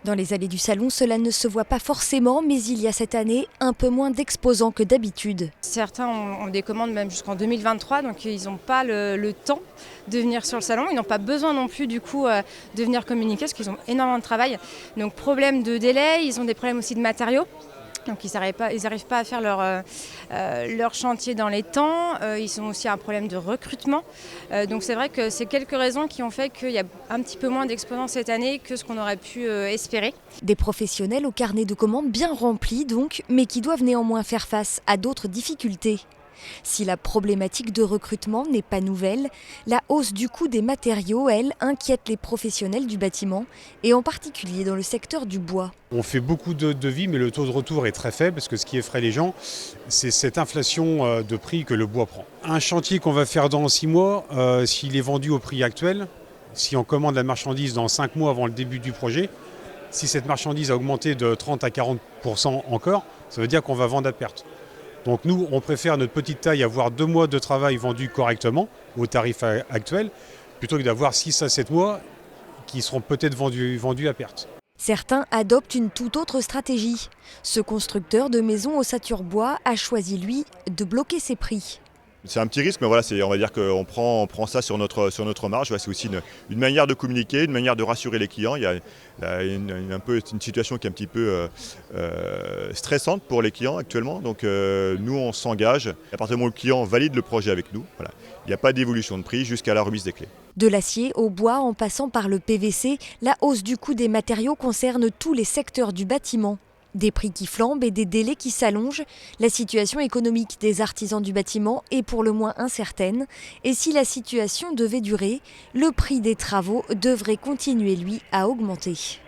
Dans les allées du salon, cela ne se voit pas forcément, mais il y a cette année un peu moins d'exposants que d'habitude. Certains ont des commandes même jusqu'en 2023, donc ils n'ont pas le temps de venir sur le salon. Ils n'ont pas besoin non plus du coup de venir communiquer parce qu'ils ont énormément de travail. Donc problème de délai, ils ont des problèmes aussi de matériaux. Donc ils n'arrivent pas à faire leur chantier dans les temps. Ils ont aussi un problème de recrutement. Donc c'est vrai que c'est quelques raisons qui ont fait qu'il y a un petit peu moins d'exposants cette année que ce qu'on aurait pu espérer. Des professionnels au carnet de commandes bien rempli donc, mais qui doivent néanmoins faire face à d'autres difficultés. Si la problématique de recrutement n'est pas nouvelle, la hausse du coût des matériaux, elle, inquiète les professionnels du bâtiment, et en particulier dans le secteur du bois. On fait beaucoup de devis, mais le taux de retour est très faible, parce que ce qui effraie les gens, c'est cette inflation de prix que le bois prend. Un chantier qu'on va faire dans 6 mois, s'il est vendu au prix actuel, si on commande la marchandise dans 5 mois avant le début du projet, si cette marchandise a augmenté de 30 à 40% encore, ça veut dire qu'on va vendre à perte. Donc nous, on préfère notre petite taille avoir 2 mois de travail vendus correctement au tarif actuel, plutôt que d'avoir 6 à 7 mois qui seront peut-être vendus à perte. Certains adoptent une toute autre stratégie. Ce constructeur de maisons ossature bois a choisi, lui, de bloquer ses prix. C'est un petit risque, mais voilà, on va dire qu'on prend ça sur notre marge. Ouais, c'est aussi une manière de communiquer, une manière de rassurer les clients. Il y a une situation qui est un petit peu stressante pour les clients actuellement. Donc nous, on s'engage. À partir du moment où le client valide le projet avec nous, voilà, il n'y a pas d'évolution de prix jusqu'à la remise des clés. De l'acier au bois en passant par le PVC, la hausse du coût des matériaux concerne tous les secteurs du bâtiment. Des prix qui flambent et des délais qui s'allongent, la situation économique des artisans du bâtiment est pour le moins incertaine. Et si la situation devait durer, le prix des travaux devrait continuer, lui, à augmenter.